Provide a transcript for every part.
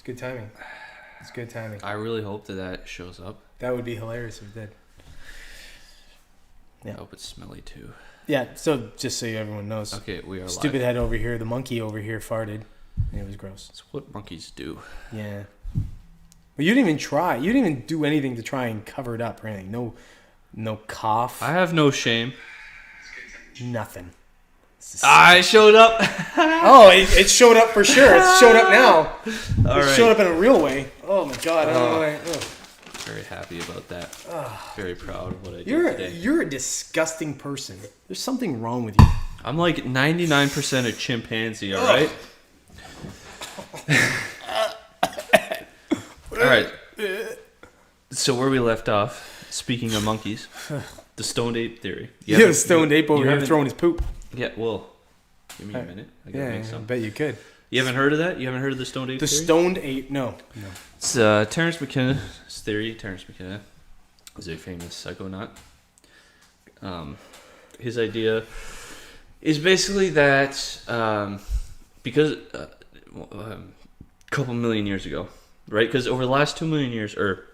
It's good timing. It's good timing. I really hope that shows up. That would be hilarious if it did. Yeah. I hope it's smelly too. Yeah, so just so everyone knows. Okay, we are Stupid live. head over here, the monkey over here farted. And it was gross. That's what monkeys do. Yeah. But you didn't even try. You didn't even do anything to try and cover it up or anything. No cough. I have no shame. Nothing. I showed up. Oh, it showed up for sure. It showed up now. All it right. showed up in a real way. Oh my god. I don't know why. Very happy about that. Very proud of what I did today. You're a disgusting person. There's something wrong with you. I'm like 99% a chimpanzee, all right? All right. So where we left off, speaking of monkeys, the stoned ape theory. You have a stoned ape over here throwing his poop. Yeah, well, give me a minute. I gotta make I some. bet you could. You haven't heard of that? You haven't heard of the stoned ape The theory? stoned ape, no. It's Terence McKenna's theory. Terence McKenna is a famous psychonaut. His idea is basically that because a couple million years ago, right? Because over the last 2 million years, or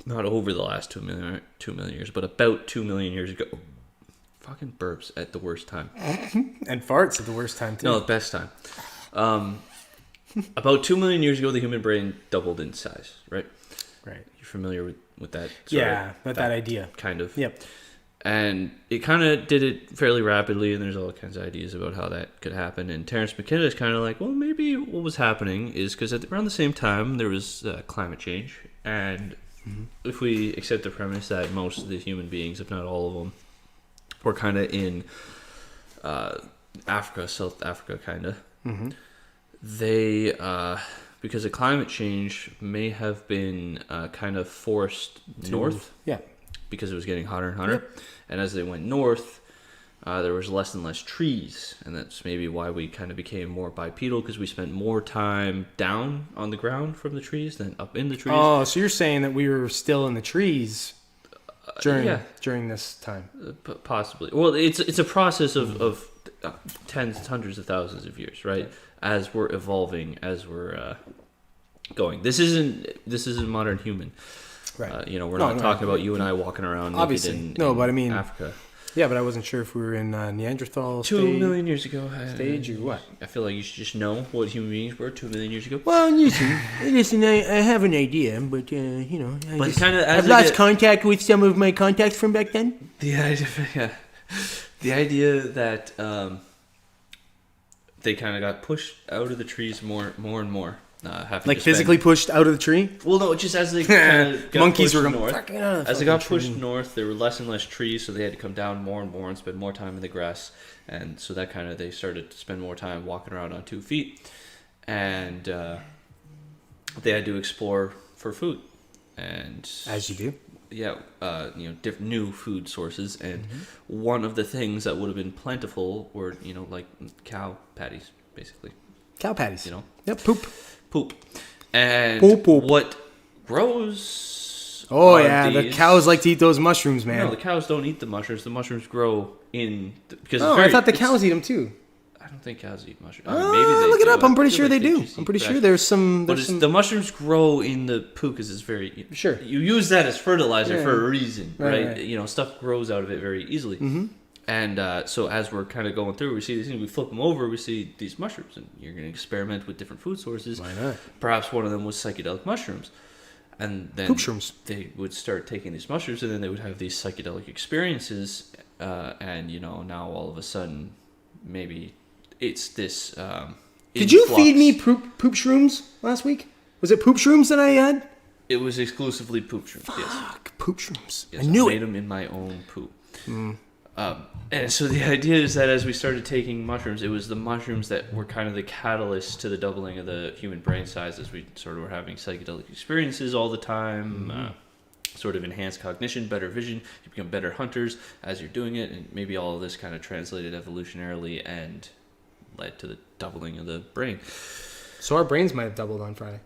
not over the last 2 million years, but about 2 million years ago, fucking burps at the worst time. And farts at the worst time, too. No, the best time. About 2 million years ago, the human brain doubled in size, right? Right. You're familiar with that? That idea. Kind of. Yep. And it kind of did it fairly rapidly, and there's all kinds of ideas about how that could happen. And Terence McKenna is kind of like, well, maybe what was happening is because around the same time there was climate change, and if we accept the premise that most of the human beings, if not all of them, were kind of in Africa, South Africa, kind of, they, because of climate change, may have been kind of forced north. Yeah. Because it was getting hotter and hotter. Yep. And as they went north, there was less and less trees. And that's maybe why we kind of became more bipedal, because we spent more time down on the ground from the trees than up in the trees. Oh, so you're saying that we were still in the trees during this time? Possibly. Well, it's a process of tens, hundreds of thousands of years, right? As we're evolving, as we're going. This isn't modern human. Right. We're not talking about you and I walking around obviously naked but I mean Africa. Yeah, but I wasn't sure if we were in Neanderthal 2 million years ago. Stage or what? I feel like you should just know what human beings were 2 million years ago. Well, listen, I have an idea, but I've lost contact with some of my contacts from back then. The idea that they kind of got pushed out of the trees more and more. Like physically pushed out of the tree? Well, no, just as they kind of got monkeys were pushed going north. As they got pushed north, there were less and less trees, so they had to come down more and more and spend more time in the grass. And so that kind of, they started to spend more time walking around on 2 feet. And they had to explore for food. And as you do. Yeah, different new food sources. And one of the things that would have been plentiful were, like cow patties, basically. Cow patties. Yep, poop. And poop. What grows? Oh yeah, the cows like to eat those mushrooms, man. No, the cows don't eat the mushrooms. The mushrms grow because. Oh, I thought the cows eat them too. I don't think cows eat mushrooms. I mean, maybe they look it do. up. I'm pretty sure they do. I'm pretty sure there's some. The mushrooms grow in the poo because it's very. Sure. You use that as fertilizer for a reason, right? Right. Stuff grows out of it very easily. Mm-hmm. And so as we're kind of going through, we see these things, we flip them over, we see these mushrooms, and you're going to experiment with different food sources. Why not? Perhaps one of them was psychedelic mushrooms. And then poop shrooms. They would start taking these mushrooms, and then they would have these psychedelic experiences. And, now all of a sudden, maybe it's this Did you feed me poop shrooms last week? Was it poop shrooms that I had? It was exclusively poop shrooms, yes. Poop shrooms. Yes, I knew made them in my own poop. And so the idea is that as we started taking mushrooms, it was the mushrooms that were kind of the catalyst to the doubling of the human brain size as we sort of were having psychedelic experiences all the time, sort of enhanced cognition, better vision, you become better hunters as you're doing it, and maybe all of this kind of translated evolutionarily and led to the doubling of the brain. So our brains might have doubled on Friday.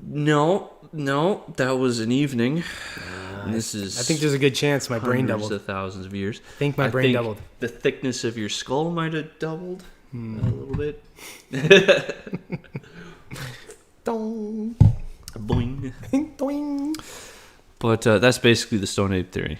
No, that was an evening. This is. I think there's a good chance my brain doubled. Hundreds of thousands of years. I think my brain doubled. The thickness of your skull might have doubled a little bit. Dong. Boing. Doing. But that's basically the Stone Ape theory.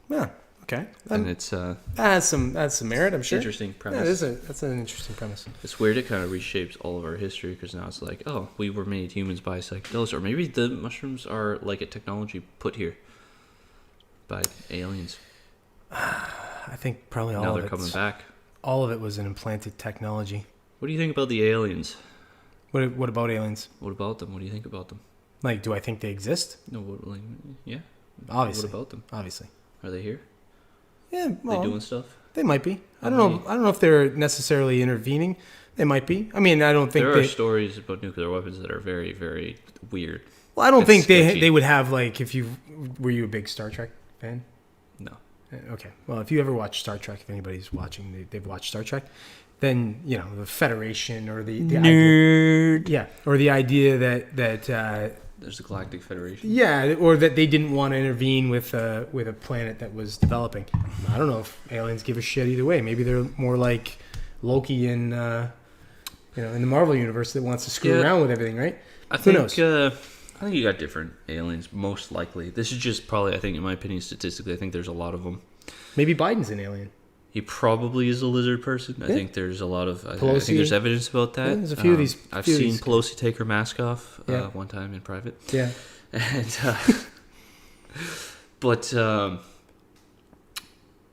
Yeah. Okay. And it's that has some merit, I'm sure. Interesting premise. Yeah, that's an interesting premise. It's weird. It kind of reshapes all of our history because now it's like, oh, we were made humans by psychedelics, or maybe the mushrooms are like a technology put here by aliens. I think probably all now of they're coming back. All of it was an implanted technology. What do you think about the aliens? What about aliens? What about them? What do you think about them? Like, do I think they exist? No, yeah. Obviously. What about them? Obviously. Are they here? Yeah, well, they doing stuff? They might be. I don't know if they're necessarily intervening. They might be. I mean, I don't think there are stories about nuclear weapons that are very, very weird. Well, I don't think they would have, like, were you a big Star Trek fan? No. Okay. Well, if you ever watch Star Trek, if anybody's watching, they've watched Star Trek, then, you know, the Federation or the nerd. Idea, or the idea that there's the Galactic Federation. Yeah, or that they didn't want to intervene with a planet that was developing. I don't know if aliens give a shit either way. Maybe they're more like Loki in the Marvel universe that wants to screw around with everything, right? Who knows? I think you got different aliens, most likely. This is just probably, I think, in my opinion, statistically, I think there's a lot of them. Maybe Biden's an alien. He probably is a lizard person. Yeah. I think there's a lot of... I think there's evidence about that. Yeah, there's a few of these... I've seen Pelosi take her mask off one time in private. Yeah. And... but...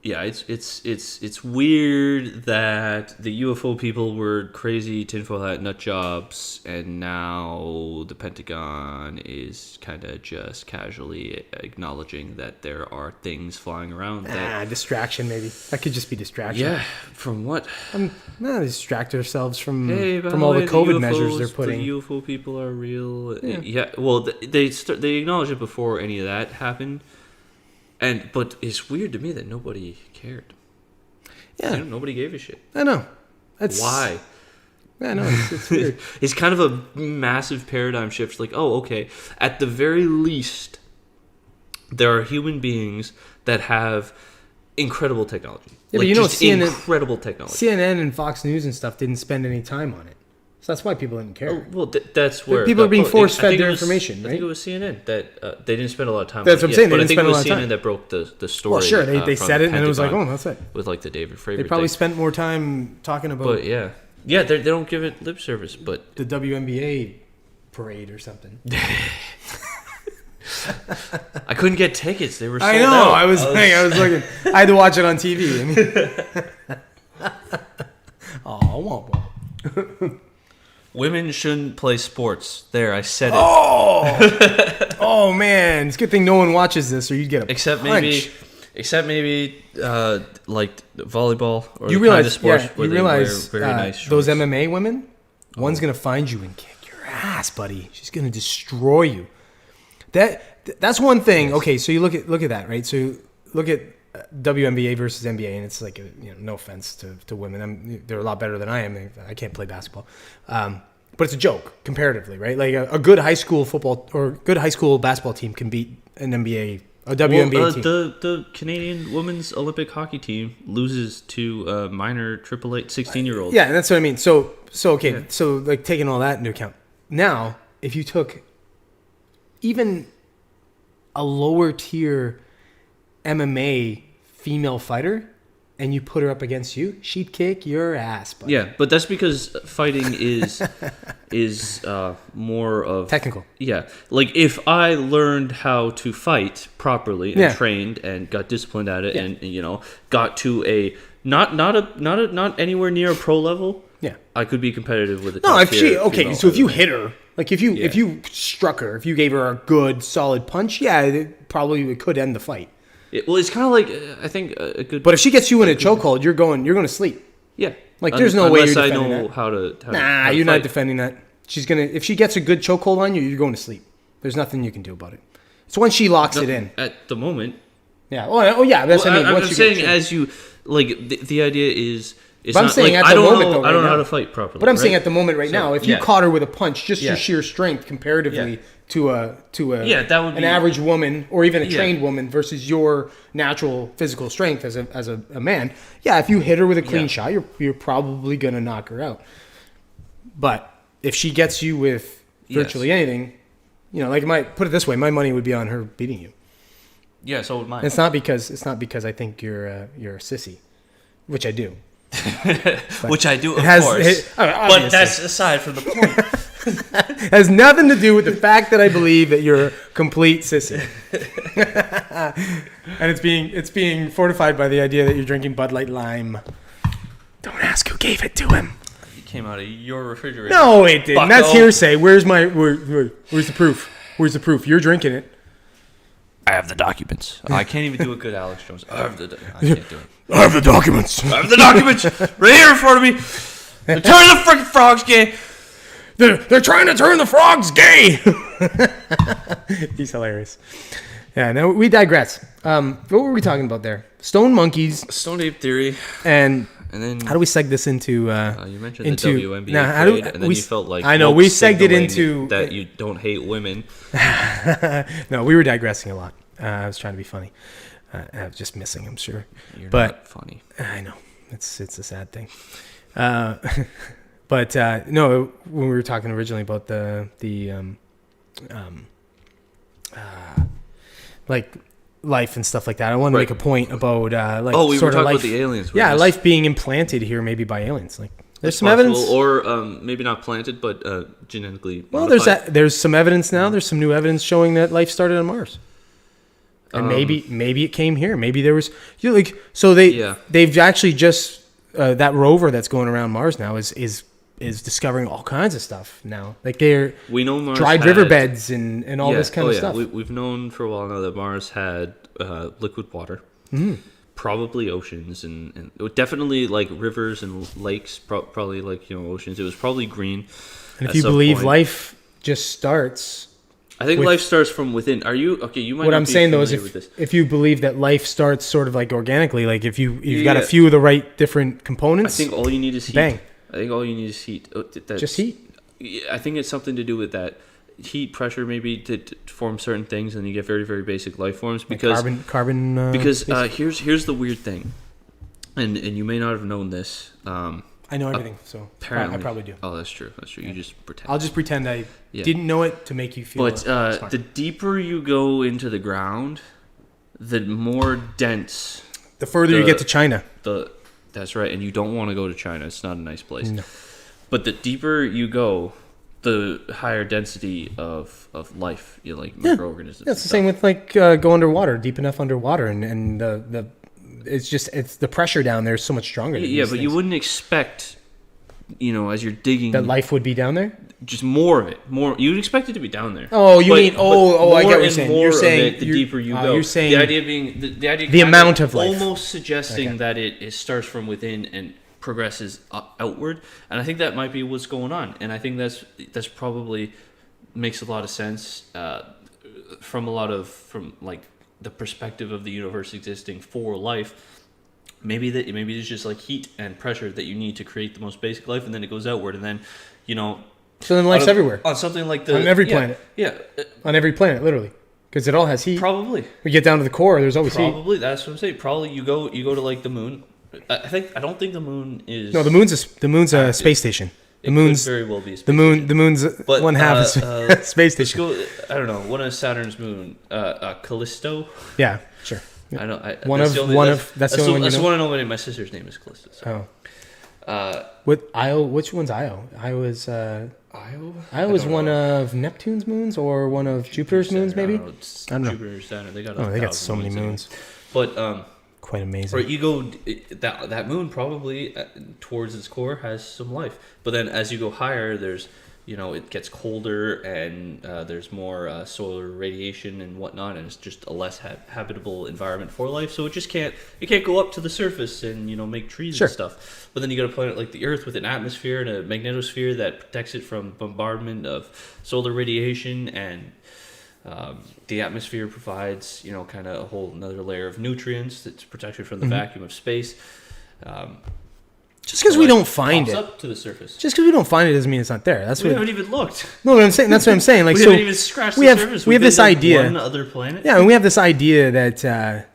yeah, it's weird that the UFO people were crazy tinfoil hat nut jobs, and now the Pentagon is kind of just casually acknowledging that there are things flying around. Distraction maybe. That could just be distraction. Yeah, from what? Distract ourselves from all the COVID measures they're putting. The UFO people are real. Yeah. Well, they acknowledged it before any of that happened. But it's weird to me that nobody cared. Yeah. Nobody gave a shit. I know. Why? Yeah, no, it's weird. It's kind of a massive paradigm shift. Like, oh, okay. At the very least, there are human beings that have incredible technology. Yeah, but incredible technology. CNN and Fox News and stuff didn't spend any time on it. So that's why people didn't care. Oh, well, that's where... People are being force-fed their information, right? I think it was CNN that they didn't spend a lot of time on it. That's what I'm saying. They didn't spend a lot of time. But I think it was CNN that broke the story. Well, sure. They said it, and it was like, oh, that's it. With, like, the David Fravor They probably spent more time talking about... But, yeah. Yeah, they don't give it lip service, but... The WNBA parade or something. I couldn't get tickets. They were sold out. I know. Out. I was looking. I had to watch it on TV. I mean... Oh, womp. Women shouldn't play sports. There, I said it. Oh man! It's a good thing no one watches this, or you'd get a except punch. maybe like volleyball or you the realize, kind of sports where you they realize wear very nice those shorts. MMA women. One's gonna find you and kick your ass, buddy. She's gonna destroy you. That's one thing. Okay, so you look at that, right? So you look at WNBA versus NBA, and it's like no offense to women, they're a lot better than I am. I can't play basketball, but it's a joke comparatively, right? Like a good high school football or good high school basketball team can beat an NBA, a WNBA team. The Canadian women's Olympic hockey team loses to a minor 16-year-old. Yeah, and that's what I mean. So okay, so like taking all that into account, now if you took even a lower tier MMA female fighter and you put her up against you, she'd kick your ass, buddy. Yeah, but that's because fighting is more of technical. Yeah, like if I learned how to fight properly and trained and got disciplined at it and got to a not anywhere near a pro level. Yeah, I could be competitive with a top tier. So if you hit her, like if you struck her, if you gave her a good solid punch, it probably could end the fight. It's kind of like I think a good. But if she gets you in a chokehold, you're going to sleep. Yeah, like there's no way you're defending that. Unless I know how to. Nah, you're not defending that. If she gets a good chokehold on you, you're going to sleep. There's nothing you can do about it. It's when she locks it in. At the moment. Yeah. Oh yeah. That's what I mean. I'm saying as you like the idea is. But I'm saying at the moment, I don't know how to fight properly. But I'm saying at the moment right now, if you caught her with a punch, just your sheer strength comparatively to that would be an average woman or even a trained woman versus your natural physical strength as a man. Yeah, if you hit her with a clean shot, you're probably gonna knock her out. But if she gets you with virtually anything, like put it this way, my money would be on her beating you. Yeah, so would mine. It's not because I think you're a sissy, which I do. Which I do, of course. But that's aside from the point. It has nothing to do with the fact that I believe that you're a complete sissy. And it's being fortified by the idea that you're drinking Bud Light Lime. Don't ask who gave it to him. It came out of your refrigerator. No, it didn't. That's hearsay. Where's the proof? Where's the proof? You're drinking it. I have the documents. I can't even do a good Alex Jones. I can't do it. I have the documents. I have the documents right here in front of me. They're turning the freaking frogs gay. They're trying to turn the frogs gay. He's hilarious. Yeah, no, we digress. What were we talking about there? Stone monkeys. Stone ape theory. And then how do we seg this into? You mentioned the WNBA trade, and then you felt like I know we segged it into that you don't hate women. No, we were digressing a lot. I was trying to be funny. I was just missing, I'm sure. You're but not funny. I know it's a sad thing. But no, when we were talking originally about the like life and stuff like that, I wanted to make a point about like we sort were of talking life. about the aliens. Yeah, life being implanted here maybe by aliens. Like there's some possible, evidence, or maybe not planted, but genetically. Well, modified. there's some evidence now. There's some new evidence showing that life started on Mars. And maybe it came here. Maybe there was they've actually just that rover that's going around Mars now is discovering all kinds of stuff now. Like we know Mars dried riverbeds and all this kind of stuff. We've known for a while now that Mars had liquid water, probably oceans and definitely like rivers and lakes, probably like oceans. It was probably green. And if you believe life just starts. I think life starts from within. Are you okay? You might. What not I'm be saying though is if you believe that life starts sort of like organically, like if you've got a few of the right different components. I think all you need is heat. Bang. I think all you need is heat. Just heat. I think it's something to do with that heat pressure, maybe to form certain things, and you get very very basic life forms because like carbon. Because here's the weird thing, and you may not have known this. I know everything, so I probably do. Oh, that's true. That's true. Yeah. You just pretend. I'll just pretend I didn't know it to make you feel. But smart. the deeper you go into the ground, the more dense. The further you get to China. That's right, and you don't want to go to China. It's not a nice place. No. But the deeper you go, the higher density of life, like microorganisms. Yeah, it's the same with like go underwater, deep enough underwater, and the. It's the pressure down there is so much stronger. Yeah, but you wouldn't expect, as you're digging, that life would be down there. Just more of it, more. You'd expect it to be down there. Oh, you mean? I get what you're saying. You're saying the deeper you go. You're saying the idea being the idea. The amount of life, almost suggesting that it starts from within and progresses outward, and I think that might be what's going on, and I think that's probably makes a lot of sense from like the perspective of the universe existing for life. Maybe there's just like heat and pressure that you need to create the most basic life, and then it goes outward, and then so then life's everywhere on something like on every planet. Yeah, on every planet, literally, because it all has heat. Probably. We get down to the core. There's always heat. Probably. That's what I'm saying. Probably you go to like the moon. I don't think the moon is. No, the moon's a space station. The moon's very well be a space the moon's but, one half is space station. Let's go, I don't know. One of Saturn's moon, Callisto. Yeah, sure. I don't. That's the only one. That's the one I know. My sister's name is Callisto. So. Oh. Which one's Io? Io is is one of Neptune's moons or one of Jupiter's moons, maybe. I don't know. Jupiter, Saturn. They got so many moons. But quite amazing. Or you go that moon probably towards its core has some life, but then as you go higher, there's it gets colder and there's more solar radiation and whatnot, and it's just a less habitable environment for life. So it can't go up to the surface and make trees and stuff. But then you got a planet like the Earth with an atmosphere and a magnetosphere that protects it from bombardment of solar radiation, and the atmosphere provides kind of a whole another layer of nutrients that's protected from the vacuum of space. Just because we don't find it up to the surface. Just because we don't find it doesn't mean it's not there. We haven't even looked. No, what I'm saying. That's what I'm saying. Like we haven't even scratched the surface. We have this idea. One other planet. Yeah, and we have this idea that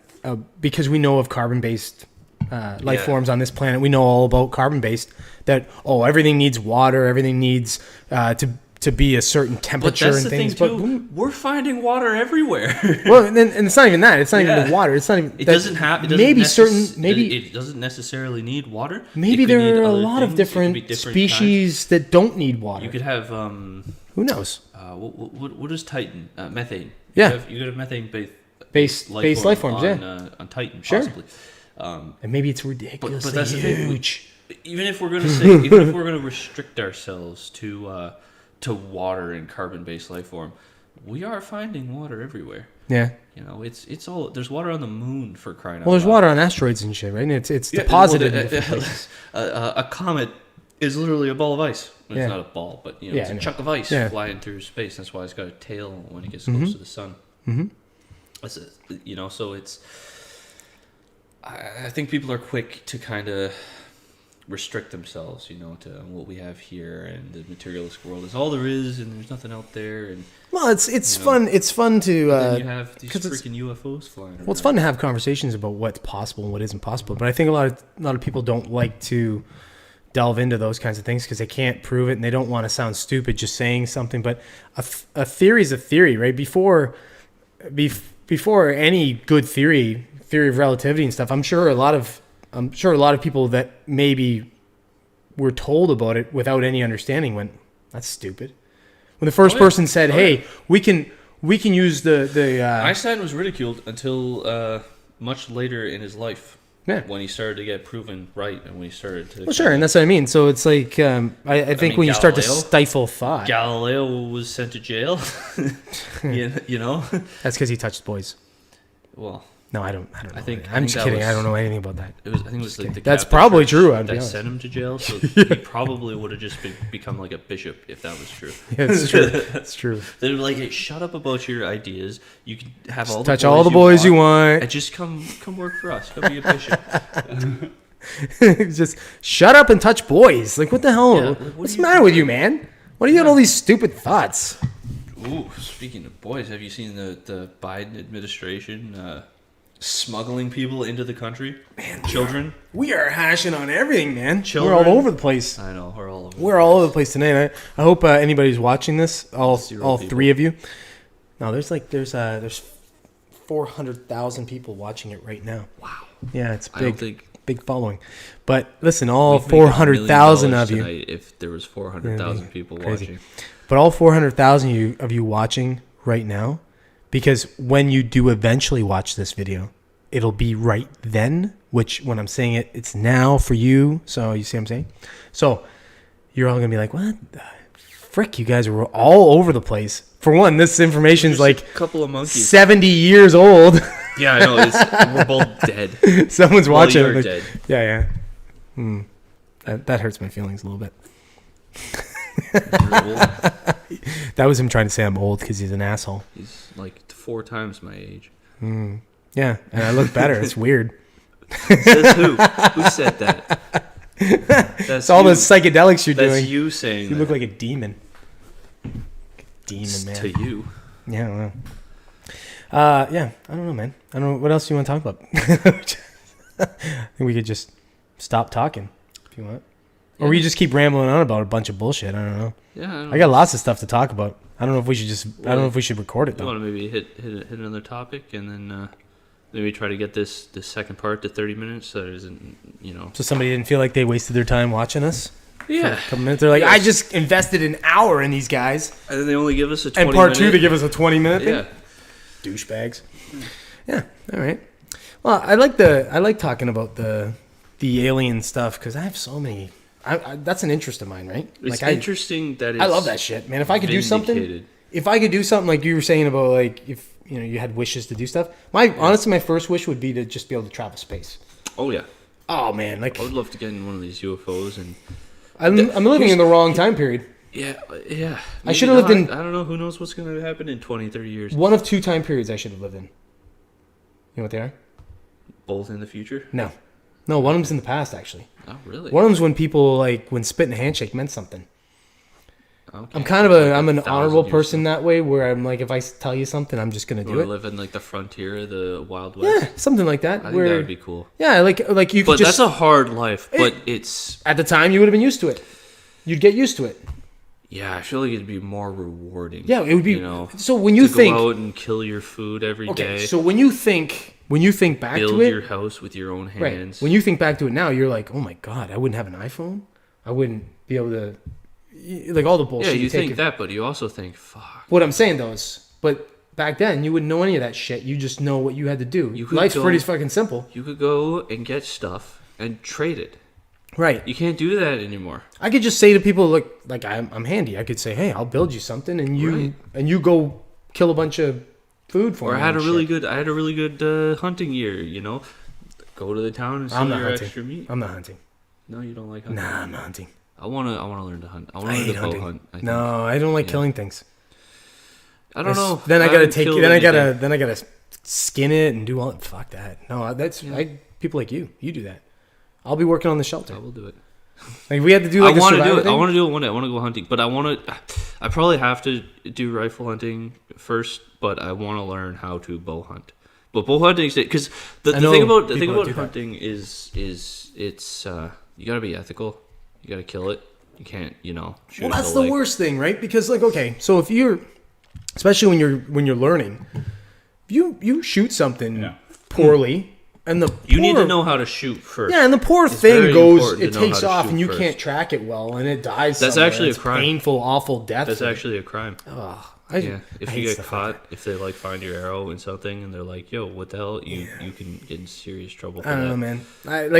because we know of carbon-based life forms on this planet, we know all about carbon-based. that everything needs water, everything needs to be a certain temperature and things. But we're finding water everywhere. Well, and it's not even that. It's not even the water. It's not even. It doesn't it doesn't necessarily need water. Maybe there are a lot of different species that don't need water. You could have who knows? What is Titan? Methane. Yeah. You could have methane-based life forms. On Titan, sure. possibly. And maybe it's ridiculously but that's huge. The thing. Even if we're going to say, even if we're going to restrict ourselves to water and carbon-based life form, we are finding water everywhere. Yeah. You know, it's all there's water on the moon, for crying out loud. Well, there's water on asteroids and shit, right? And it's deposited. A comet is literally a ball of ice. It's not a ball, but it's a chunk of ice flying through space. That's why it's got a tail when it gets close to the sun. Mm-hmm. So it's. I think people are quick to kind of restrict themselves, to what we have here, and the materialistic world is all there is, and there's nothing out there. And well, it's fun. It's fun to. Then you have these freaking UFOs flying around. Well, it's fun to have conversations about what's possible and what isn't possible. But I think a lot of people don't like to delve into those kinds of things because they can't prove it and they don't want to sound stupid just saying something. But a theory is a theory, right? Before any good theory of relativity and stuff, I'm sure a lot of people that maybe were told about it without any understanding went, "That's stupid." When the first person said, "Hey, we can use the Einstein was ridiculed until much later in his life. Yeah. When he started to get proven right, and when he started to... Well, sure, and that's what I mean. So it's like, I think when you start to stifle thought... Galileo was sent to jail. you know? That's because he touched boys. Well... No, I don't know. I'm just kidding. I don't know anything about that. I think it was like the That's probably true. That sent him to jail, so he probably would have just become like a bishop if that was true. Yeah, it's true. That's true. They'd be like, "Hey, shut up about your ideas. You can have just touch all the boys you want, and just come work for us. Come be a bishop." Just shut up and touch boys. Like, what the hell? Yeah, what's the matter with you, man? Why do you got all these stupid thoughts? Ooh, speaking of boys, have you seen the Biden administration? Smuggling people into the country, man. Children. We are hashing on everything, man. Children. We're all over the place. I know we're all over. We're all over the place tonight. I hope anybody's watching this. All three of you. No, there's 400,000 people watching it right now. Wow. Yeah, it's big following. But listen, all 400,000 of you. If there was 400,000 people watching. But all 400,000 of you watching right now. Because when you do eventually watch this video, it'll be right then, which when I'm saying it, it's now for you. So you see what I'm saying? So you're all going to be like, what the frick? You guys are all over the place. For one, this information's like a couple of monkeys. 70 years old. Yeah, I know. We're both dead. Someone's watching. You're dead. Yeah. That hurts my feelings a little bit. That was him trying to say I'm old because he's an asshole. He's like 4 times my age. Yeah, and I look better. It's weird. Says who? Who said that? It's all the psychedelics you're doing. That's you saying you look like a demon. Demon, man. To you. Yeah, I don't know. Yeah, I don't know, man. I don't know. What else do you want to talk about? I think we could just stop talking if you want. Or we just keep rambling on about a bunch of bullshit. I don't know. Yeah, I got lots of stuff to talk about. I don't know if we should I don't know if we should record it though. You want to maybe hit another topic and then maybe try to get this second part to 30 minutes so there isn't, So somebody didn't feel like they wasted their time watching us? Yeah. For a couple minutes. They're like, I just invested an hour in these guys. And then they only give us a 20 minute. And part 2 they give us a 20-minute thing? Yeah. Douchebags. Yeah. All right. Well, I like talking about the alien stuff because I have so many. That's an interest of mine, right? It's interesting that it's I love that shit, man. If I could do something like you were saying about like if you had wishes to do stuff, honestly my first wish would be to just be able to travel space. Oh yeah. Oh man, like I would love to get in one of these UFOs and. I'm living in the wrong time period. Yeah. I should have lived in. I don't know. Who knows what's going to happen in 20, 30 years? One of 2 time periods I should have lived in. You know what they are? Both in the future? No, one of them's in the past actually. Oh really? One of them's when people when spit and handshake meant something. Okay. I'm kind of I'm an 1,000 honorable years person that way, where I'm like, if I tell you something, I'm just gonna do it. Live in like the frontier of the Wild West. Yeah, something like that. I think where that would be cool. yeah, like you could But just that's a hard life. But it's at the time you would have been used to it. You'd get used to it. yeah. I feel like it'd be more rewarding. Yeah, it would be. You know, So when you to think go out and kill your food every day. okay, so when you think back build to it, your house with your own right? hands. When you think back to it now, you're like, oh my god, I wouldn't have an iPhone. I wouldn't be able to, like all the bullshit. yeah, you take think it- that, but you also think, fuck. What I'm saying though is, but back then you wouldn't know any of that shit. You just know what you had to do. You could Life's go- pretty fucking simple. You could go and get stuff and trade it. Right. You can't do that anymore. I could just say to people, look, like I'm handy. I could say, hey, I'll build you something, and you go kill a bunch of food for Or me. I had a and really shit. good hunting year. You know, go to the town and I'm sell not your hunting. extra meat. I'm not hunting. No, you don't like hunting. Nah, I'm not hunting. I wanna learn to hunt. I wanna I learn hate to bow hunting. hunt. I think. No, I don't like Yeah. killing things. I don't know. Then I gotta haven't take. killed Then I anything. gotta skin it and do all. Fuck that. No, that's Yeah. people like you. You do that. I'll be working on the shelter. I will do it. Like we had to do. Like I want to do survivor it. thing. I want to do it one day. I want to go hunting, but I probably have to do rifle hunting first. But I want to learn how to bow hunt. But bow hunting, because the I know thing about people that do that. hunting is it's you gotta be ethical. You gotta kill it. You can't shoot. Well, it that's to the leg. worst thing, right? Because like, okay, so if you're, especially when you're learning, you shoot something poorly, and the You need poor- to know how to shoot first. Yeah, and the poor It's thing very goes, important it to know takes how to off, shoot and you first. can't track it well, and it dies. That's somewhere. actually a It's crime. Painful, awful death. That's actually a crime. Ugh, Yeah, if I you hate get stuff like caught, if they like find your arrow in something and they're like, "Yo, what the hell?" You can get in serious trouble for I don't that. know, man.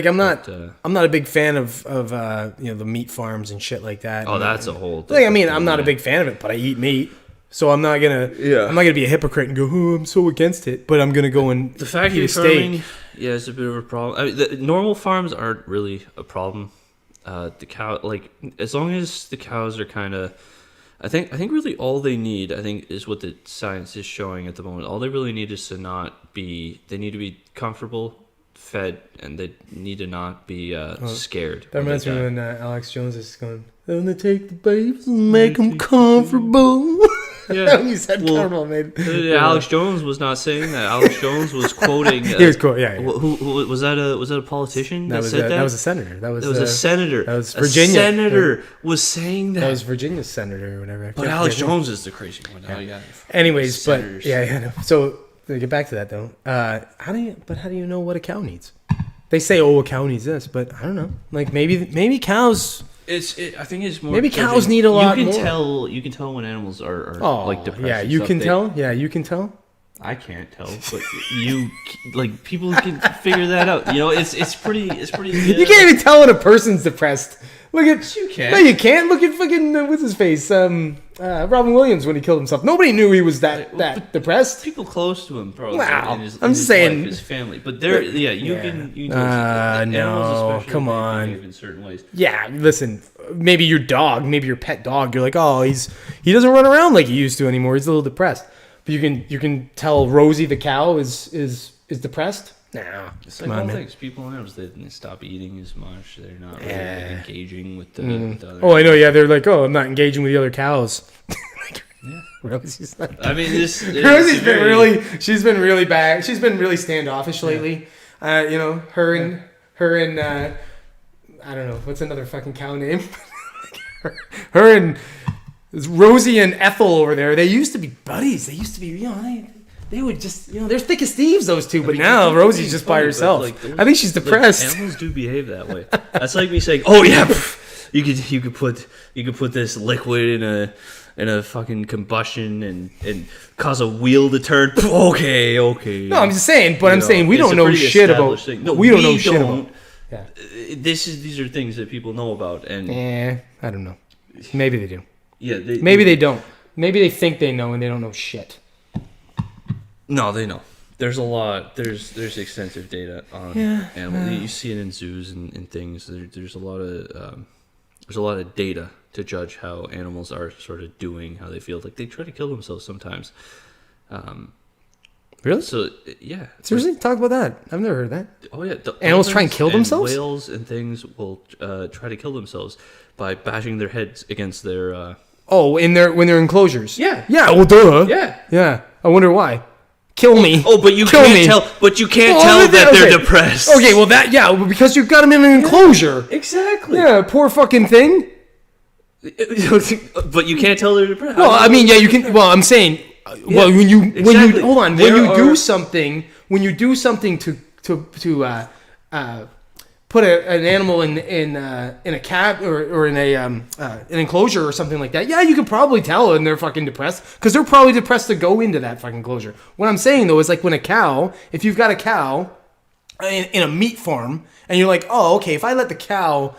I'm not. But, I'm not a big fan of the meat farms and shit like that. Oh, And- that's a whole. Like, I mean, I'm different not a thing, big fan of it, but I eat meat, so I'm not gonna. Yeah. I'm not gonna be a hypocrite and go, "Oh, I'm so against it," but I'm gonna go and The factory eat a steak. farming, yeah, it's a bit of a problem. I mean, the normal farms aren't really a problem. The cow, like, as long as the cows are kind of, I think really all they need, I think, is what the science is showing at the moment. All they really need is to not be. They need to be comfortable, fed, and they need to not be scared. That when reminds they me die. when Alex Jones is going, "I'm gonna take the babes and make them comfortable." Yeah. When you said Well, comfortable, man. Alex Jones was not saying that. Alex Jones was quoting. He was cool. Yeah, yeah. Who was that? Was that a politician that, said that? That was a senator. That was a senator. that was Virginia. A senator was saying that. That was Virginia's senator or whatever. I But can't Alex forget his name. Jones is the crazy one. Oh, yeah. Anyways, but Senators. yeah. No. So to get back to that though, how do you know what a cow needs? They say, "Oh, a cow needs this," but I don't know. Like maybe cows. I think it's more. Maybe cows need a lot you can more. You can tell when animals are Oh, like depressed. yeah, and you stuff. can tell. Yeah, you can tell. I can't tell, but you like people can figure that out. You know, it's pretty. You can't even tell when a person's depressed. Look at Yes, you can. No, you can't. Look at fucking what's his face? Robin Williams when he killed himself. Nobody knew he was that depressed. People close to him, probably. Wow. In his, I'm in just his saying- life, his family. But there, yeah, you can. No, animals especially, come they on. behave in certain ways. Yeah, listen. Maybe your dog, maybe your pet dog. You're like, oh, he doesn't run around like he used to anymore. He's a little depressed. But you can tell Rosie the cow is depressed. Nah, It's come like on, all man. things. People and animals, they stop eating as much. They're not really Yeah. like, engaging with the other. Oh, I know. Yeah, they're like, oh, I'm not engaging with the other cows. Yeah. Rosie's like, I mean, Rosie's been really, she's been really bad. She's been really standoffish lately. Her and I don't know what's another fucking cow name. her and Rosie and Ethel over there. They used to be buddies. They used to be, they would just, they're thick as thieves, those two. But now Rosie's just by herself. I think she's depressed. Animals do behave that way. That's like me saying, "Oh yeah, you could put this liquid in a fucking combustion and cause a wheel to turn." Okay. No, I'm just saying. But I'm saying we it's don't a know pretty shit about. established thing. No, we don't know shit about. Yeah. These are things that people know about, and I don't know. Maybe they do. yeah, Maybe they don't. Maybe they think they know and they don't know shit. No, they know. There's a lot. There's extensive data on animals. You see it in zoos and things. There's a lot of data to judge how animals are sort of doing, how they feel. Like they try to kill themselves sometimes. Really? So yeah. Seriously? Talk about that. I've never heard that. Oh yeah. The Animals try and dolphins kill themselves? Whales and things will try to kill themselves by bashing their heads against their Oh, when they're enclosures. Yeah. Yeah. Well, duh. Yeah. Yeah. I wonder why. Kill me. Oh, but you Kill can't me. tell. But you can't Oh, tell that okay. they're depressed. Okay. Well, because you've got them in an enclosure. Exactly. Yeah. Poor fucking thing. But you can't tell they're depressed. Well, I mean, yeah, you can. Well, I'm saying, well, when you hold on, when you do something to put an animal in a cab or in an enclosure or something like that, yeah, you can probably tell when they're fucking depressed because they're probably depressed to go into that fucking enclosure. What I'm saying though is like when a cow, if you've got a cow in a meat farm and you're like, oh, okay, if I let the cow.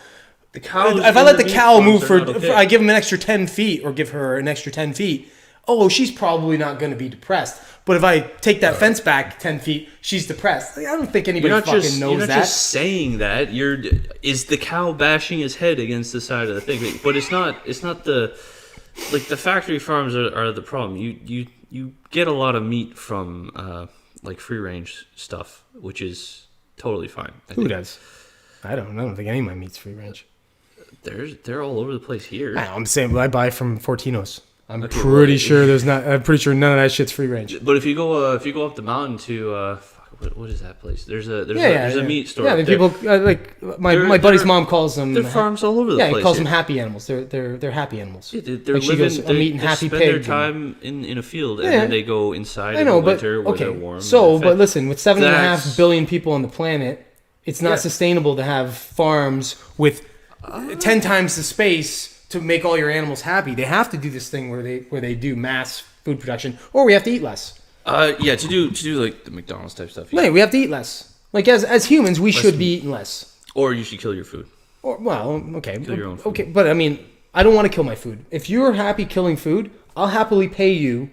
If I let the cow move I give him an extra 10 feet or give her an extra 10 feet, oh, she's probably not going to be depressed. But if I take that fence back 10 feet, she's depressed. Like, I don't think anybody fucking knows that. You're not just saying that. Is the cow bashing his head against the side of the thing? But it's not the factory farms are the problem. You get a lot of meat from like free range stuff, which is totally fine. Who does? I don't think any of my meat's free range. They're all over the place here. I'm saying I buy from Fortino's. I'm pretty sure none of that shit's free range. But if you go up the mountain to what is that place? There's a meat store. Yeah, the people like my buddy's mom calls them. They're farms all over the place. Yeah, he calls them happy animals. They're happy animals. Yeah, they're like living. I'm eating happy spend pig. their time in a field and then they go inside in the winter where they're warm. So, but listen, with 7.5 billion people on the planet, it's not sustainable to have farms with 10 times the space to make all your animals happy. They have to do this thing where they do mass food production, or we have to eat less. To do like the McDonald's type stuff. Yeah, we have to eat less. Like as humans, we should be eating less. Or you should kill your food. Or okay, kill your own food. Okay, but I mean, I don't want to kill my food. If you're happy killing food, I'll happily pay you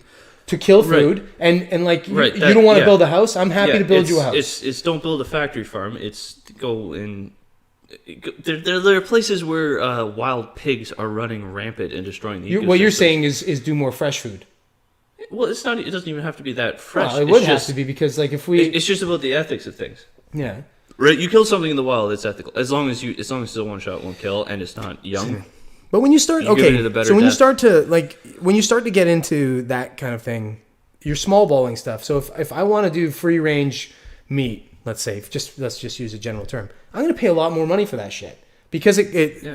to kill food, and like you don't want to build a house. I'm happy to build you a house. It's don't build a factory farm. It's go in. There are places where wild pigs are running rampant and destroying the ecosystem. What you're saying is do more fresh food. Well, it's not. It doesn't even have to be that fresh. Well, it would have to be because like if we. It's just about the ethics of things. Yeah. Right. You kill something in the wild, it's ethical. As long as it's a one shot, one kill, and it's not young. But when you start, you start to get into that kind of thing, you're small balling stuff. So if I want to do free range meat, let's just use a general term, I'm going to pay a lot more money for that shit because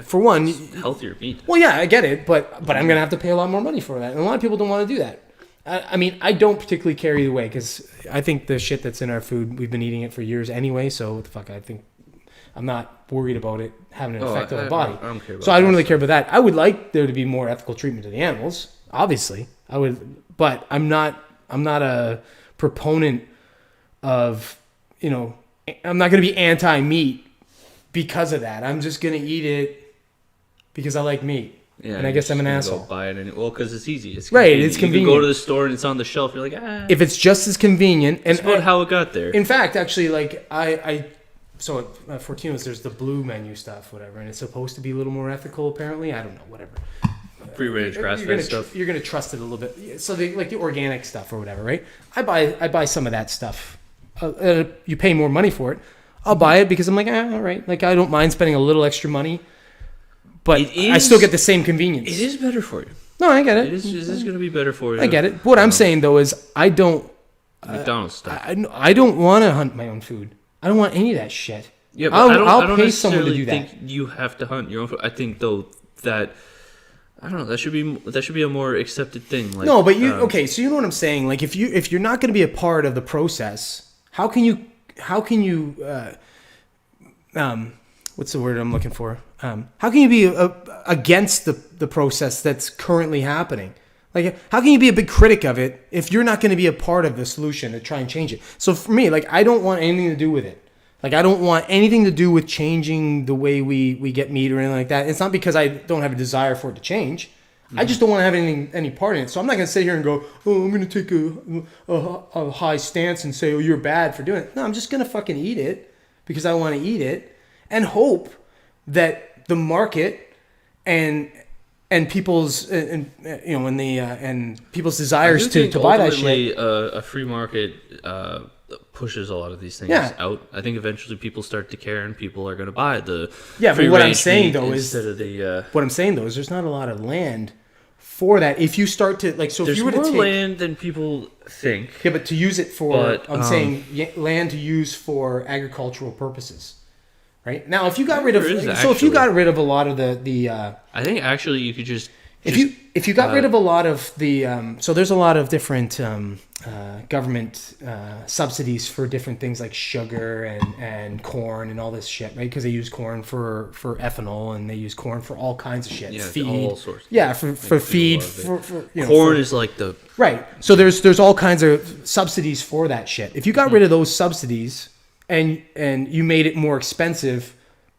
for one, it's healthier meat. Well, yeah, I get it, but I'm going to have to pay a lot more money for that, and a lot of people don't want to do that. I mean, I don't particularly care either way because I think the shit that's in our food, we've been eating it for years anyway. So what the fuck, I think I'm not worried about it having an effect on the body. I don't care about so I don't really care about that. I would like there to be more ethical treatment to the animals. Obviously, I would, but I'm not a proponent of, I'm not going to be anti-meat because of that. I'm just going to eat it because I like meat. Yeah, and I guess I'm an asshole. Go buy it because it's easy. It's right. It's convenient. You can go to the store and it's on the shelf. You're like, If it's just as convenient, it's about how it got there. In fact, actually, like so at Fortino's, there's the blue menu stuff, whatever, and it's supposed to be a little more ethical. Apparently, I don't know, whatever. Free range, grass fed stuff. You're gonna trust it a little bit. So like the organic stuff or whatever, right? I buy some of that stuff. You pay more money for it. I'll buy it because I'm like, all right. Like I don't mind spending a little extra money. But I still get the same convenience. It is better for you. No, I get it. It is going to be better for you. I get it. What I'm saying, though, is I don't... McDonald's stuff. I don't want to hunt my own food. I don't want any of that shit. Yeah, but I'll pay someone to do that. I don't think you have to hunt your own food. I think, though, that... I don't know. That should be a more accepted thing. Like, no, but okay, so you know what I'm saying? Like, if you're not going to be a part of the process, how can you... what's the word I'm looking for? How can you be against the process that's currently happening? Like, how can you be a big critic of it if you're not going to be a part of the solution to try and change it? So for me, like, I don't want anything to do with it. Like, I don't want anything to do with changing the way we get meat or anything like that. It's not because I don't have a desire for it to change. Mm-hmm. I just don't want to have any part in it. So I'm not going to sit here and go, oh, I'm going to take a high stance and say, oh, you're bad for doing it. No, I'm just going to fucking eat it because I want to eat it and hope that the market and people's and people's desires to buy that shit. A free market pushes a lot of these things out. I think eventually people start to care and people are going to buy the free but what I'm saying though is there's not a lot of land for that. If you start to like, so There's if you were more to take land than people think. yeah, but to use it for But, I'm saying land to use for agricultural purposes. Right now, if you got rid of There is if you actually. got rid of a lot of the I think actually you could just if you got rid of a lot of the so there's a lot of different government subsidies for different things like sugar and corn and all this shit, right? Because they use corn for ethanol and they use corn for all kinds of shit. Feed, all sorts. yeah, for feed, for you know, corn for, is like the right. So there's all kinds of subsidies for that shit. If you got rid of those subsidies and you made it more expensive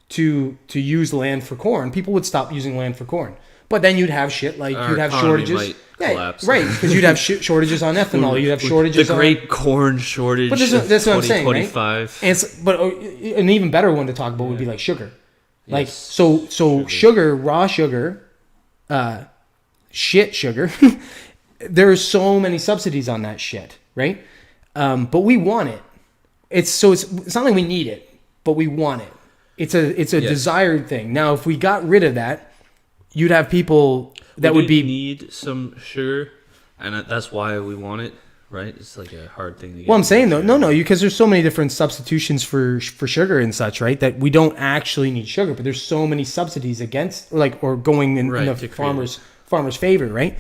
to use land for corn, people would stop using land for corn. But then you'd have shit like Our you'd have economy shortages, might collapse. right? Because you'd have shortages on ethanol. You'd have shortages. The great corn shortage. But that's what I'm saying, right? 2025. And an even better one to talk about would be like sugar. Like Yes. so sugar, raw sugar, shit sugar. There's so many subsidies on that shit, right? But we want it. It's not like we need it, but we want it. It's a desired thing. Now, if we got rid of that, you'd have people that would be need some sugar, and that's why we want it, right? It's like a hard thing to get. Well, I'm saying though, no, because there's so many different substitutions for sugar and such, right? That we don't actually need sugar, but there's so many subsidies against, or going in the farmers' favor, right?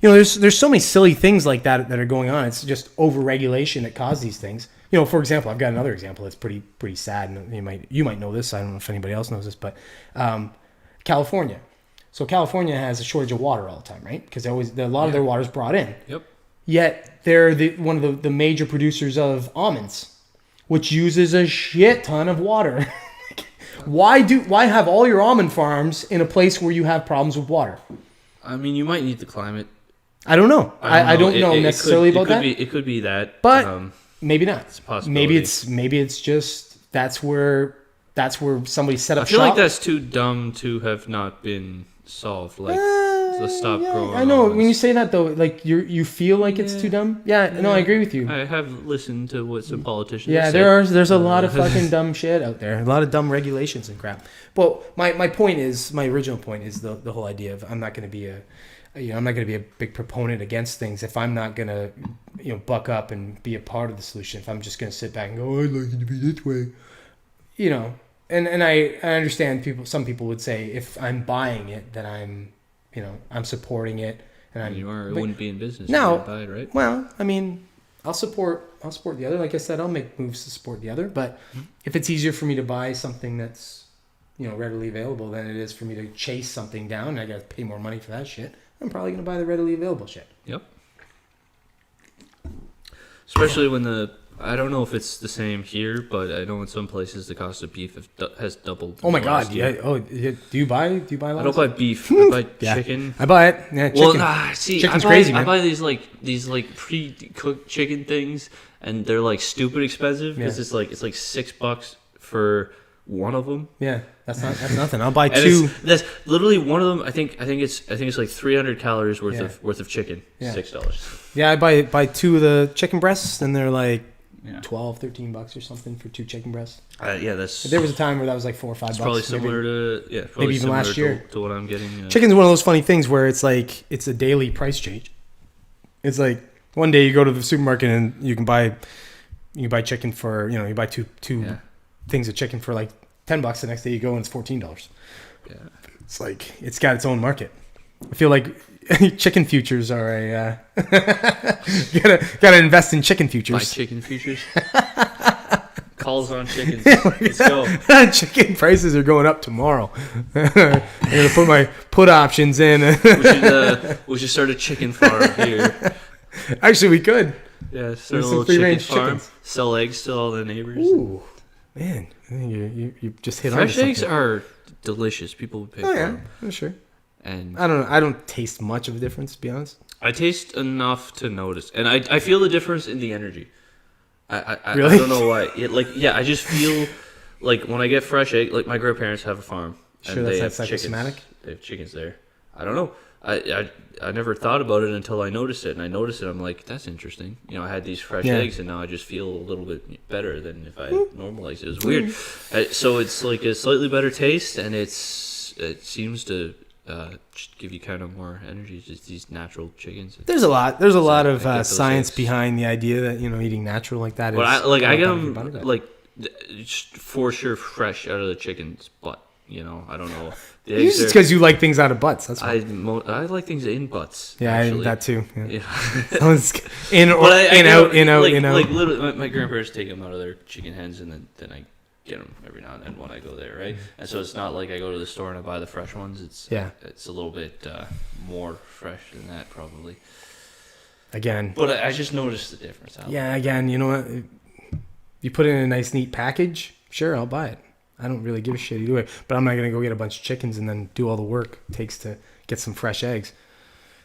You know, there's so many silly things like that are going on. It's just overregulation that cause these things. You know, for example, I've got another example that's pretty sad, and you might know this. I don't know if anybody else knows this, but California. So California has a shortage of water all the time, right? Because a lot of their water is brought in. Yep. Yet they're one of the major producers of almonds, which uses a shit ton of water. Why have all your almond farms in a place where you have problems with water? I mean, you might need the climate. I don't know. I don't know necessarily about that. It could be that, but maybe not. It's a possibility. Maybe it's just that's where somebody set up shop. I feel like that's too dumb to have not been solved. Like, stop growing. I know. almonds. When you say that though, like you feel like it's too dumb. Yeah, no, I agree with you. I have listened to what some politicians. Yeah, have there's a lot of fucking dumb shit out there. A lot of dumb regulations and crap. But my original point is the whole idea of I'm not going to be a big proponent against things if I'm not going to buck up and be a part of the solution. If I'm just going to sit back and go, I'd like it to be this way, And I understand some people would say if I'm buying it, then I'm supporting it, and You wouldn't be in business. No. You would buy it, right? Well, I mean, I'll support the other. Like I said, I'll make moves to support the other. But if it's easier for me to buy something that's readily available than it is for me to chase something down, and I got to pay more money for that shit, I'm probably gonna buy the readily available shit. Yep. Especially when I don't know if it's the same here, but I know in some places the cost of beef has doubled. Oh my god! Yeah. Oh, do you buy? Lots? I don't buy beef. I buy Yeah. chicken. I buy it. Yeah, chicken. Well, see, Chicken's I buy, crazy, I man. buy these pre-cooked chicken things, and they're like stupid expensive because it's like $6 for one of them. Yeah, that's nothing. I'll buy And two. that's literally one of them. I think it's like 300 calories worth of chicken. Yeah. $6. Yeah, I buy two of the chicken breasts, and they're like Yeah. $12-13 or something for two chicken breasts. Yeah, that's. There was a time where that was like $4 or $5. Probably similar to maybe even last year to what I'm getting. Chicken's one of those funny things where it's like it's a daily price change. It's like one day you go to the supermarket and you can buy chicken for you buy two things of chicken for like $10. The next day you go and it's $14. Yeah. It's like it's got its own market. I feel like chicken futures are a gotta invest in chicken futures. Buy chicken futures. Calls on chickens. Let's go. Chicken prices are going up tomorrow. I'm gonna put my put options in. We should start a chicken farm here. Actually, we could. Yeah, start a Some little chicken free-range farm. chickens. Sell eggs to all the neighbors. Ooh, man, I think you just hit on Fresh something. eggs are delicious. People would pay Oh for yeah, them. for sure. And I don't taste much of a difference, to be honest. I taste enough to notice, and I feel the difference in the energy. I Really? I don't know why. I just feel like when I get fresh egg. Like my grandparents have a farm, Sure, and that's they that have psychosomatic? chickens. They have chickens there. I don't know. I never thought about it until I noticed it, and I noticed it. I'm like, that's interesting. I had these fresh eggs, and now I just feel a little bit better than if I had normal eggs. It was weird. So it's like a slightly better taste, and it seems to give you kind of more energy. Just these natural chickens. There's a lot I of get those science eggs. behind the idea that eating natural like that is. But I get them better for your like for sure fresh out of the chicken's butt. I don't know. The It's just because you like things out of butts. That's why. I like things in butts. Yeah, actually. that too. Yeah. Yeah. in or But I in get out, 'em, in out, like, in out. Like literally, my grandparents take them out of their chicken hens, and then I get them every now and then when I go there, right? And so it's not like I go to the store and I buy the fresh ones. It's a little bit more fresh than that probably. Again. But I just noticed the difference. Yeah, again, you know what? You put it in a nice, neat package. Sure, I'll buy it. I don't really give a shit either way. But I'm not gonna go get a bunch of chickens and then do all the work it takes to get some fresh eggs.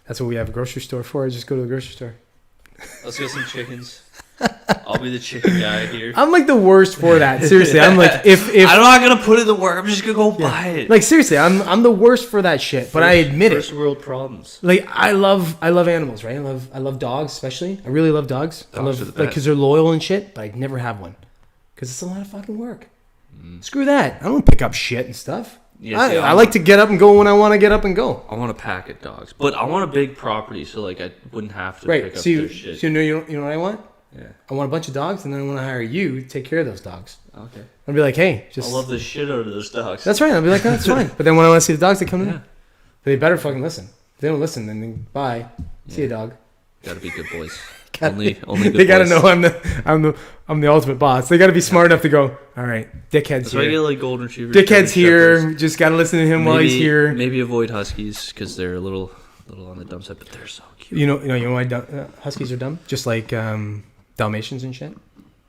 That's what we have a grocery store for. I just go to the grocery store. Let's get some chickens. I'll be the chicken guy here. I'm like the worst for that. Seriously, I'm like if I'm not gonna put in the work. I'm just gonna go buy it. Like seriously, I'm the worst for that shit. But I admit it. First world problems. Like I love animals, right? I love dogs, especially. I really love dogs. I Dogs are love the because they're loyal and shit. But I'd never have one because it's a lot of fucking work. Screw that. I don't pick up shit and stuff. Yeah, I like to get up and go when I want to get up and go. I want a pack of dogs, but I want a big property so like I wouldn't have to pick up their shit. So you know what I want? Yeah. I want a bunch of dogs, and then I want to hire you to take care of those dogs. Okay. I'll be like, hey, just. I love the shit out of those dogs. That's right. I'll be like, oh, that's fine. But then when I want to see the dogs, they come in. Yeah. They better fucking listen. If they don't listen, then bye. See a dog. Gotta be good boys. Only good they gotta boys. know I'm the ultimate boss. They gotta be smart enough to go. All right, dickhead's So I get here. like golden retrievers. Dickhead's German here. shepherds. Just gotta listen to him while he's here. Maybe avoid huskies because they're a little on the dumb side, but they're so cute. You know why huskies are dumb? Just like Dalmatians and shit.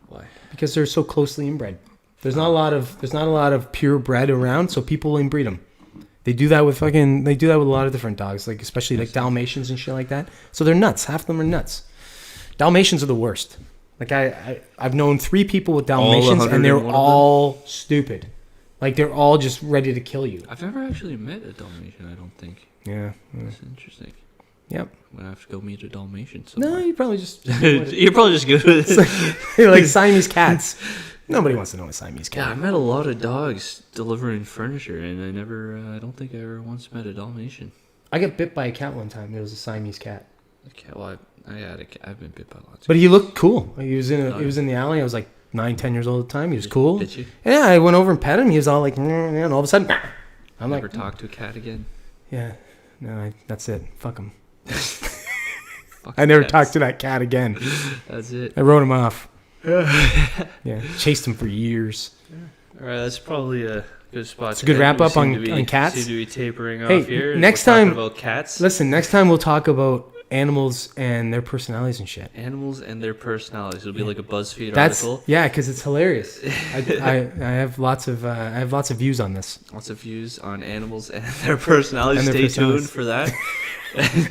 Why? Because they're so closely inbred. There's not a lot of pure bred around, so people inbreed them. They do that with a lot of different dogs, like especially like Dalmatians and shit like that. So they're nuts. Half of them are nuts. Dalmatians are the worst. Like I've known 3 people with Dalmatians and they're all stupid. Like they're all just ready to kill you. I've never actually met a Dalmatian. I don't think. Yeah. That's interesting. Yep. I'm gonna have to go meet a Dalmatian somewhere. No, you probably just You're probably just good with it. you're like Siamese cats. Nobody wants to know a Siamese Yeah, I cat. met a lot of dogs delivering furniture, and I don't think I ever once met a Dalmatian. I got bit by a cat one time. It was a Siamese cat. Okay, well, I've been bit by lots. But he looked cool. He was in the alley. I was like 9, 10 years old at the time. He was cool. Did you? Yeah, I went over and pet him. He was all like, and all of a sudden, I'm Never like, talk to a cat again. yeah, no, that's it. Fuck him. Fuck I never cats. talked to that cat again. That's it. I wrote him off. Yeah, chased him for years. All right, that's probably a good spot. It's a good wrap up on cats. Seem to be tapering Hey, off here. next We're talking time- about cats, Listen, next time we'll talk about animals and their personalities and shit. animals, and their personalities. It'll be like a BuzzFeed That's article. yeah, because it's hilarious. I have lots of views on this. Lots of views on animals and their personalities. And their Stay personalities. tuned for that.